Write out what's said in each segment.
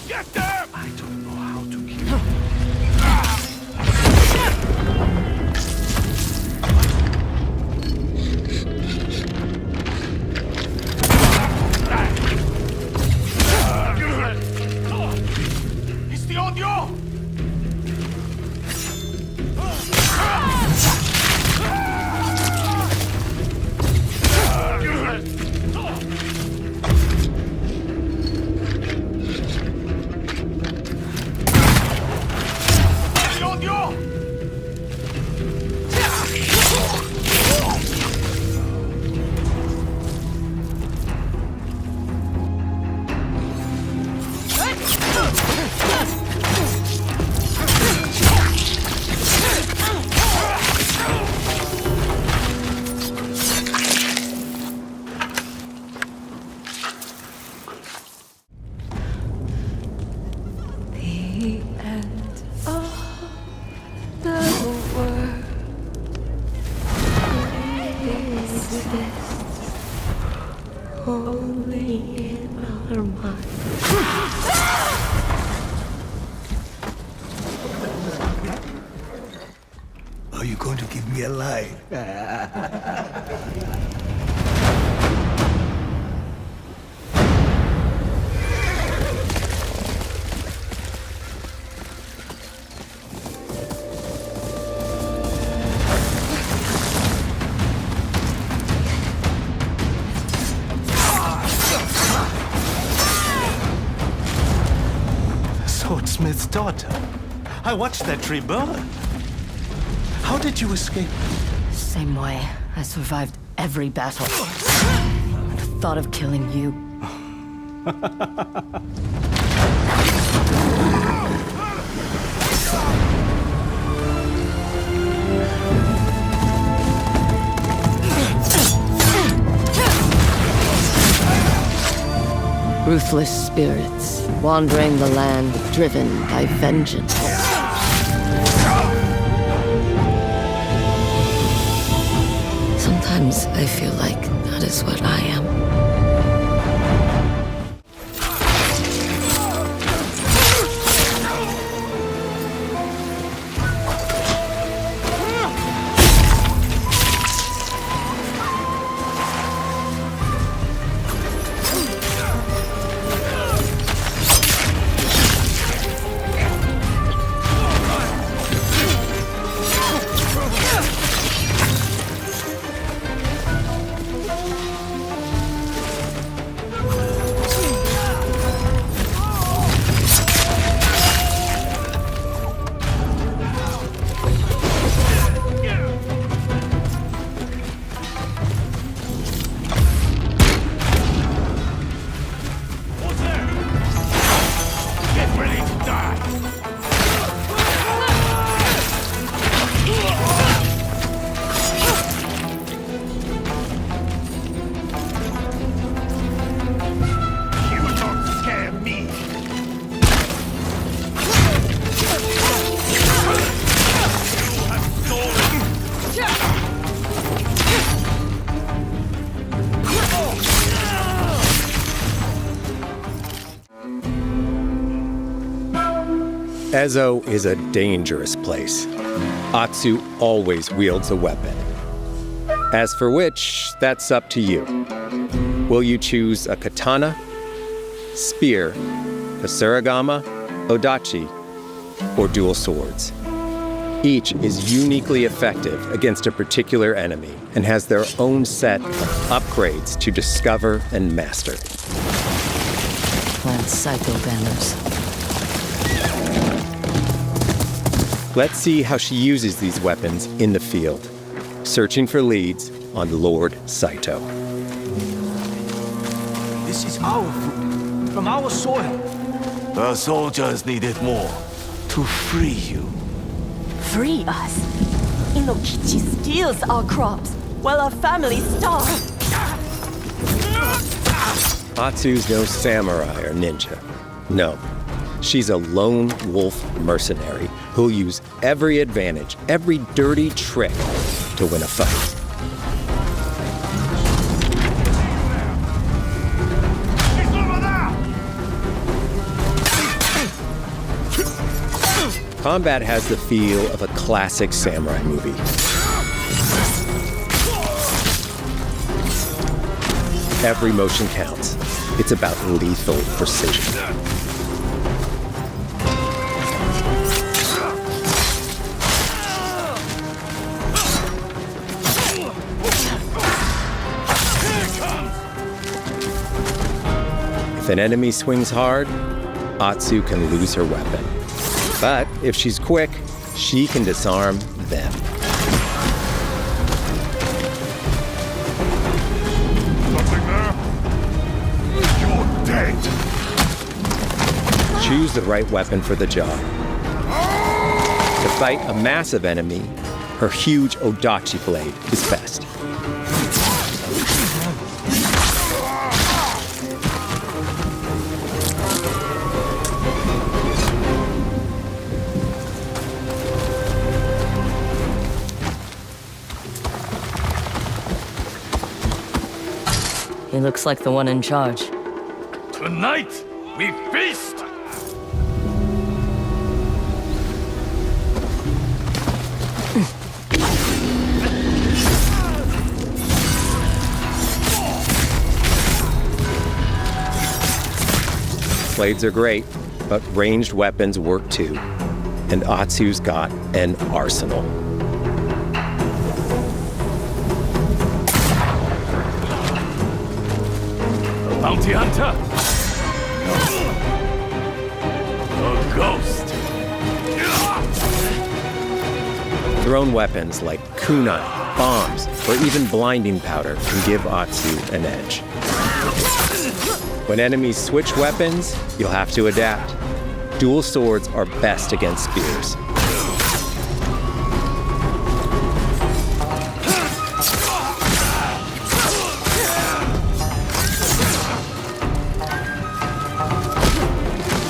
Get them! I don't know how to kill them. It's the audio! Only in our mind. Are you going to give me a line? Swordsmith's daughter. I watched that tree burn. How did you escape? Same way. I survived every battle. And the thought of killing you. Ruthless spirits, wandering the land, driven by vengeance. Sometimes I feel like that is what I am. Ezo is a dangerous place. Atsu always wields a weapon. As for which, that's up to you. Will you choose a katana, spear, kasuragama, odachi, or dual swords? Each is uniquely effective against a particular enemy and has their own set of upgrades to discover and master. Plant psycho banners. Let's see how she uses these weapons in the field, searching for leads on Lord Saito. This is our food, from our soil. The soldiers needed more to free you. Free us? Inokichi steals our crops, while our families starve. Atsu's no samurai or ninja. No. She's a lone wolf mercenary who'll use every advantage, every dirty trick to win a fight. Combat has the feel of a classic samurai movie. Every motion counts. It's about lethal precision. If an enemy swings hard, Atsu can lose her weapon. But if she's quick, she can disarm them. Something there? You're dead. Choose the right weapon for the job. To fight a massive enemy, her huge Odachi blade is best. He looks like the one in charge. Tonight, we feast! Blades are great, but ranged weapons work too. And Atsu's got an arsenal. Bounty hunter? A ghost? Thrown weapons like kunai, bombs, or even blinding powder can give Atsu an edge. When enemies switch weapons, you'll have to adapt. Dual swords are best against spears.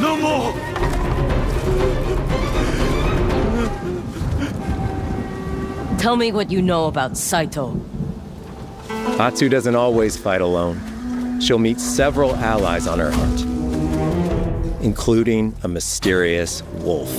No more! Tell me what you know about Saito. Atsu doesn't always fight alone. She'll meet several allies on her hunt, including a mysterious wolf.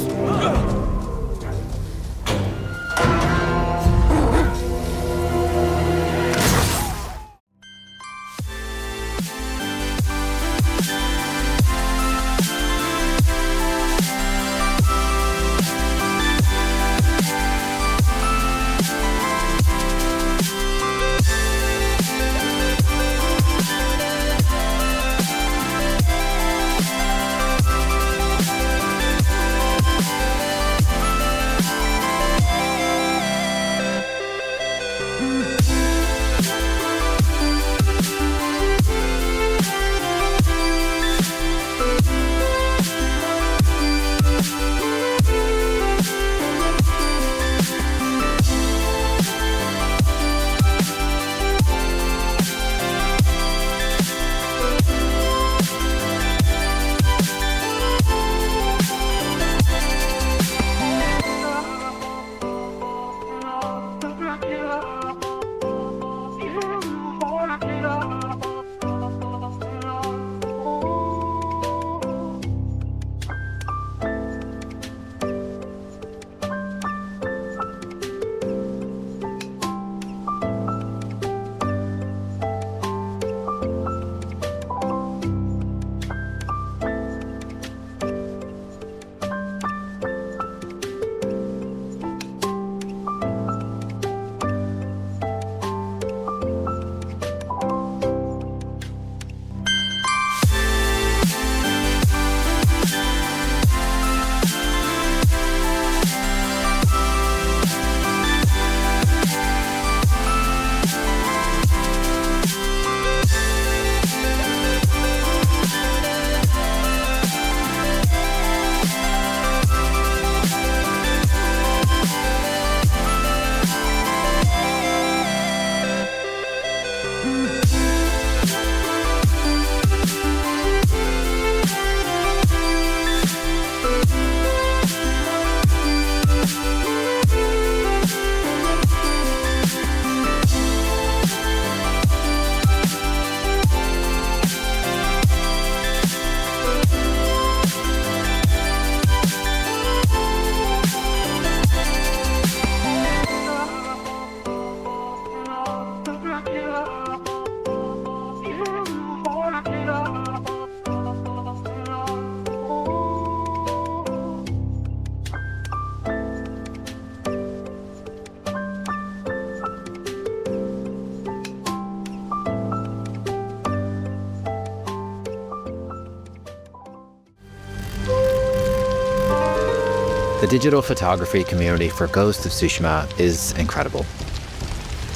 The digital photography community for Ghost of Tsushima is incredible.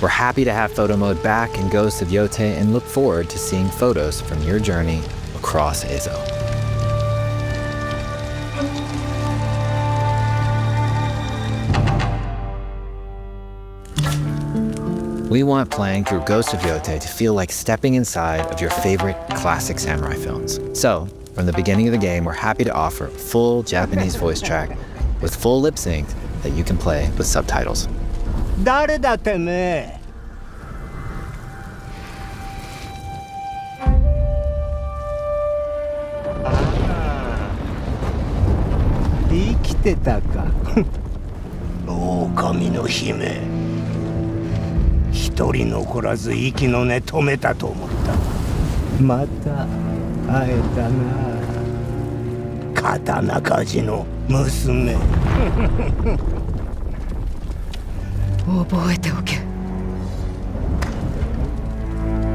We're happy to have photo mode back in Ghost of Yotei and look forward to seeing photos from your journey across Ezo. We want playing through Ghost of Yotei to feel like stepping inside of your favorite classic samurai films. So, from the beginning of the game, we're happy to offer a full Japanese voice track with full lip sync that you can play with subtitles. 誰だてめえ。生きてたか。狼の姫。一人残らず息の根止めたと思った。また会えたな。刀鍛冶の娘。覚えておけ。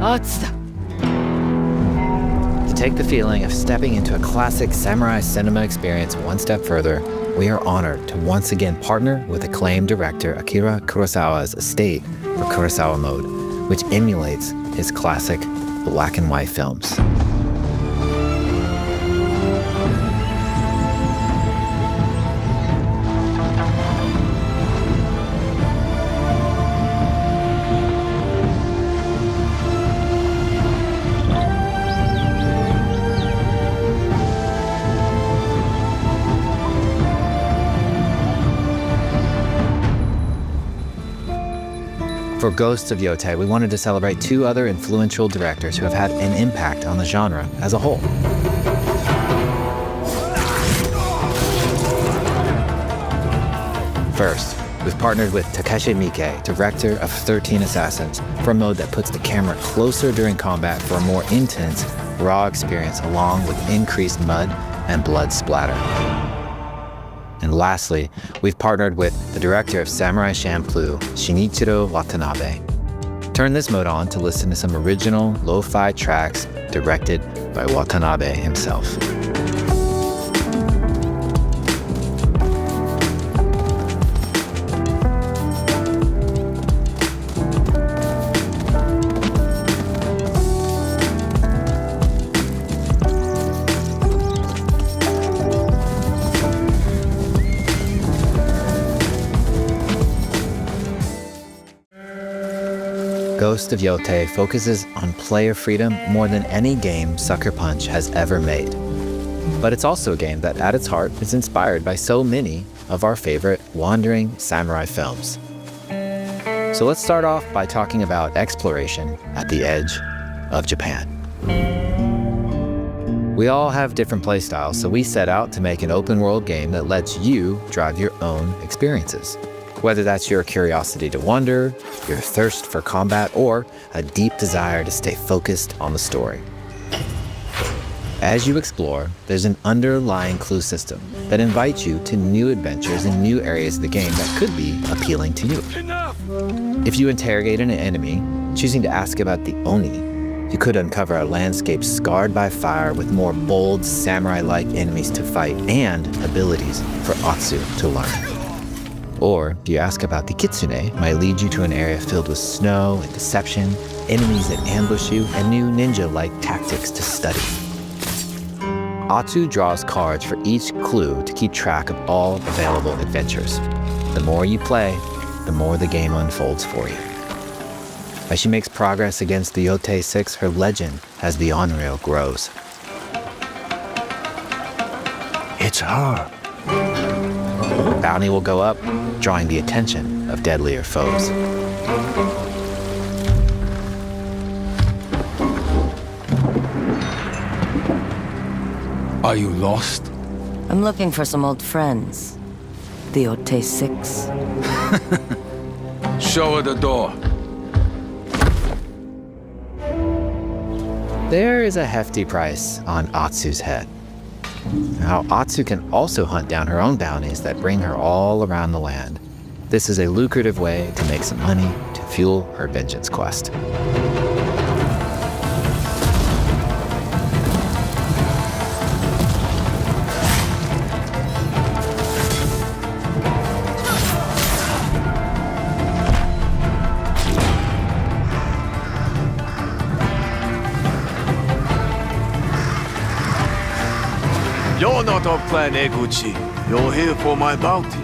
Atsuだ。To take the feeling of stepping into a classic samurai cinema experience one step further, we are honored to once again partner with acclaimed director Akira Kurosawa's estate for Kurosawa Mode, which emulates his classic black and white films. For Ghost of Yotei, we wanted to celebrate two other influential directors who have had an impact on the genre as a whole. First, we've partnered with Takeshi Miike, director of 13 Assassins, for a mode that puts the camera closer during combat for a more intense, raw experience along with increased mud and blood splatter. And lastly, we've partnered with the director of Samurai Champloo, Shinichiro Watanabe. Turn this mode on to listen to some original lo-fi tracks directed by Watanabe himself. Ghost of Yotei focuses on player freedom more than any game Sucker Punch has ever made. But it's also a game that at its heart is inspired by so many of our favorite wandering samurai films. So let's start off by talking about exploration at the edge of Japan. We all have different playstyles, so we set out to make an open world game that lets you drive your own experiences. Whether that's your curiosity to wander, your thirst for combat, or a deep desire to stay focused on the story. As you explore, there's an underlying clue system that invites you to new adventures in new areas of the game that could be appealing to you. If you interrogate an enemy, choosing to ask about the Oni, you could uncover a landscape scarred by fire with more bold, samurai-like enemies to fight and abilities for Atsu to learn. Or if you ask about the Kitsune, might lead you to an area filled with snow and deception, enemies that ambush you, and new ninja-like tactics to study. Atsu draws cards for each clue to keep track of all available adventures. The more you play, the more the game unfolds for you. As she makes progress against the Yotei 6, her legend as the on-rail grows. It's her. Bounty will go up, drawing the attention of deadlier foes. Are you lost? I'm looking for some old friends. The Yotei 6. Show her the door. There is a hefty price on Atsu's head. Now, Atsu can also hunt down her own bounties that bring her all around the land. This is a lucrative way to make some money to fuel her vengeance quest. You're not of Clan Eguchi. You're here for my bounty.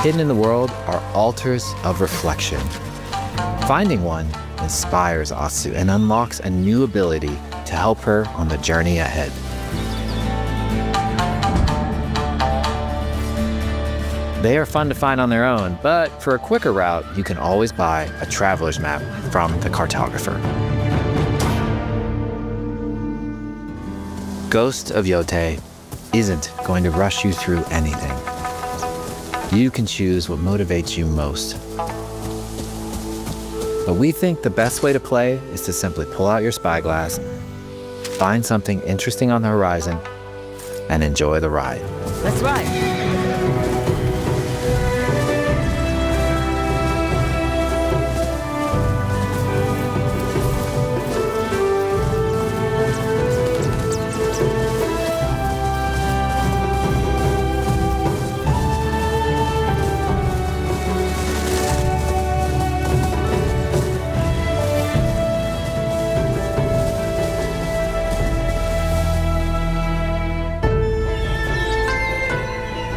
Hidden in the world are altars of reflection. Finding one inspires Atsu and unlocks a new ability to help her on the journey ahead. They are fun to find on their own, but for a quicker route, you can always buy a traveler's map from the cartographer. Ghost of Yotei isn't going to rush you through anything. You can choose what motivates you most. But we think the best way to play is to simply pull out your spyglass, find something interesting on the horizon, and enjoy the ride. Let's ride.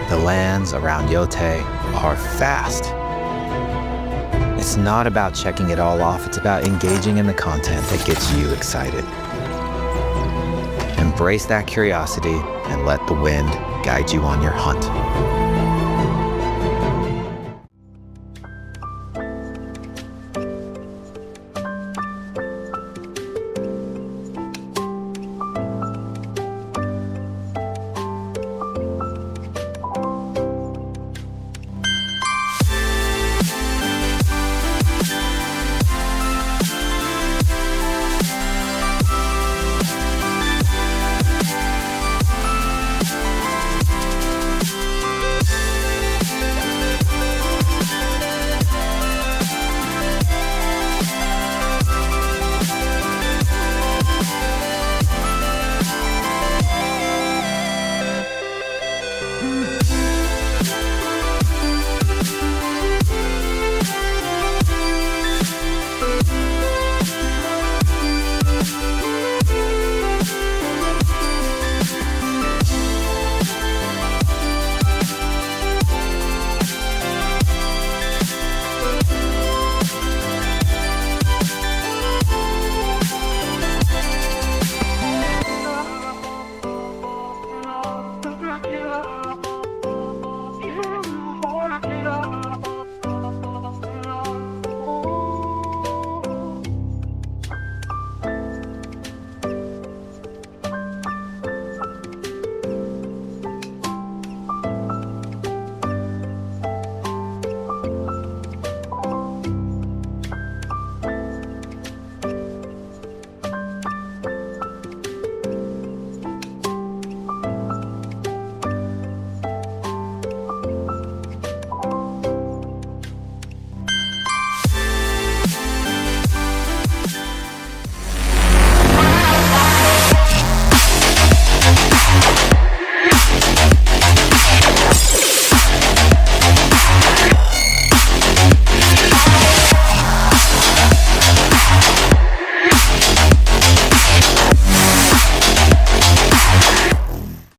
The lands around Yotei are vast. It's not about checking it all off, it's about engaging in the content that gets you excited. Embrace that curiosity and let the wind guide you on your hunt.